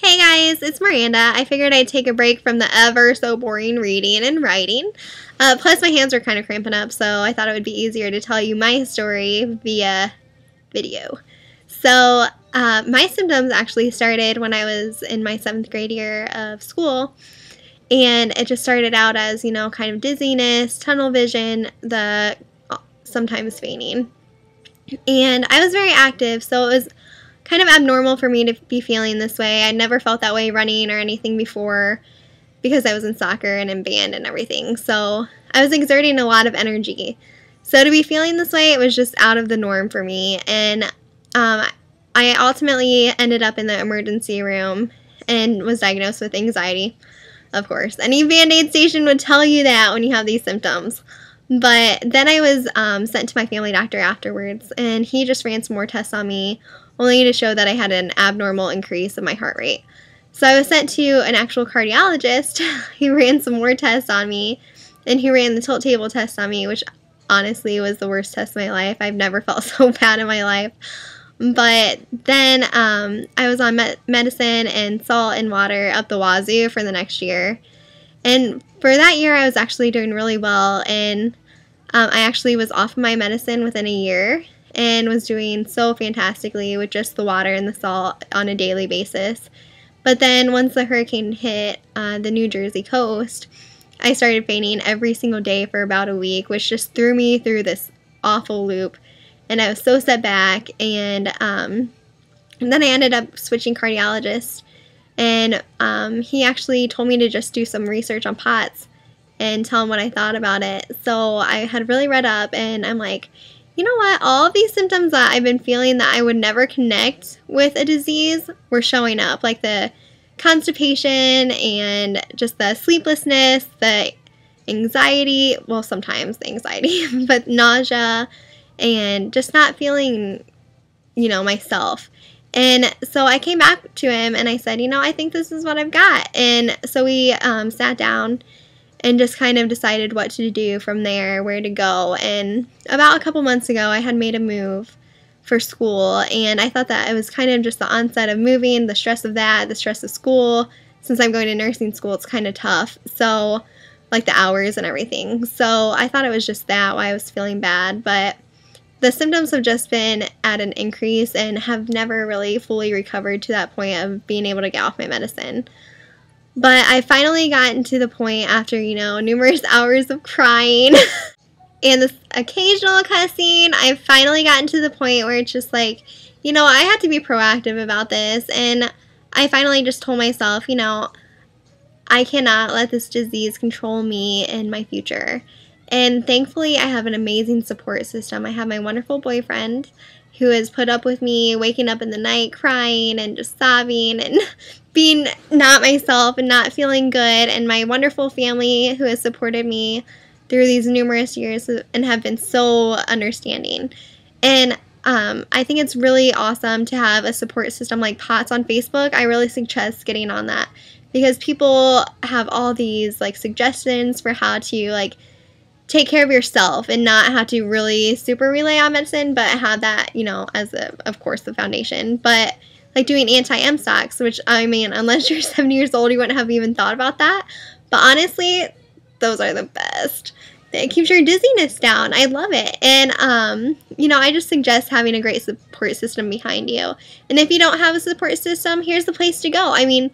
Hey guys, it's Miranda. I figured I'd take a break from the ever so boring reading and writing. Plus my hands are kind of cramping up, so I thought it would be easier to tell you my story via video. So my symptoms actually started when I was in my 7th grade year of school, and it just started out as, you know, kind of dizziness, tunnel vision, sometimes fainting. And I was very active, so it was kind of abnormal for me to be feeling this way. I'd never felt that way running or anything before because I was in soccer and in band and everything. So I was exerting a lot of energy. So to be feeling this way, it was just out of the norm for me. And I ultimately ended up in the emergency room and was diagnosed with anxiety, of course. Any Band-Aid station would tell you that when you have these symptoms. But then I was sent to my family doctor afterwards, and he just ran some more tests on me, only to show that I had an abnormal increase of my heart rate. So I was sent to an actual cardiologist. He ran some more tests on me, and he ran the tilt table test on me, which honestly was the worst test of my life. I've never felt so bad in my life. But then I was on medicine and salt and water up the wazoo for the next year. And for that year, I was actually doing really well, and I actually was off of my medicine within a year and was doing so fantastically with just the water and the salt on a daily basis. But then once the hurricane hit the New Jersey coast, I started fainting every single day for about a week, which just threw me through this awful loop, and I was so set back. And then I ended up switching cardiologists. And he actually told me to just do some research on POTS and tell him what I thought about it. So I had really read up, and I'm like, you know what? All of these symptoms that I've been feeling that I would never connect with a disease were showing up, like the constipation and just the sleeplessness, the anxiety, well, sometimes the anxiety, but nausea, and just not feeling, you know, myself. And so I came back to him and I said, you know, I think this is what I've got. And so we sat down and just kind of decided what to do from there, where to go. And about a couple months ago, I had made a move for school, and I thought that it was kind of just the onset of moving, the stress of that, the stress of school. Since I'm going to nursing school, it's kind of tough. So, like the hours and everything. So I thought it was just that, why I was feeling bad. But the symptoms have just been at an increase and have never really fully recovered to that point of being able to get off my medicine. But I finally gotten to the point after, you know, numerous hours of crying and this occasional cussing, I've finally gotten to the point where it's just like, you know, I had to be proactive about this. And I finally just told myself, you know, I cannot let this disease control me and my future. And thankfully, I have an amazing support system. I have my wonderful boyfriend who has put up with me waking up in the night crying and just sobbing and being not myself and not feeling good, and my wonderful family who has supported me through these numerous years and have been so understanding. And I think it's really awesome to have a support system like POTS on Facebook. I really suggest getting on that because people have all these like suggestions for how to like take care of yourself and not have to really super rely on medicine, but have that, you know, as of course the foundation. But like doing anti-MSOCs, which, I mean, unless you're 70 years old, you wouldn't have even thought about that. But honestly, those are the best. It keeps your dizziness down. I love it. And, you know, I just suggest having a great support system behind you. And if you don't have a support system, here's the place to go. I mean,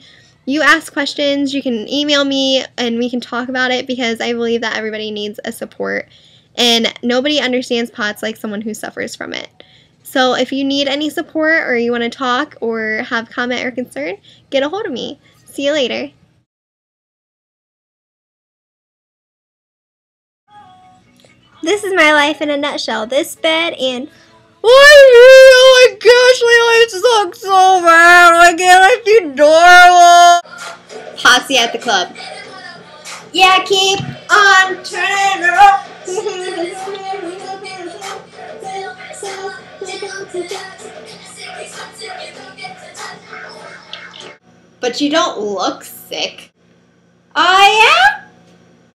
you ask questions, you can email me, and we can talk about it because I believe that everybody needs a support. And nobody understands POTS like someone who suffers from it. So if you need any support or you want to talk or have comment or concern, get a hold of me. See you later. This is my life in a nutshell. This bed and... Oh my gosh, my life sucks so bad. Why can't I be normal? POTSie at the club. Yeah, keep on turning up. But you don't look sick. Oh yeah?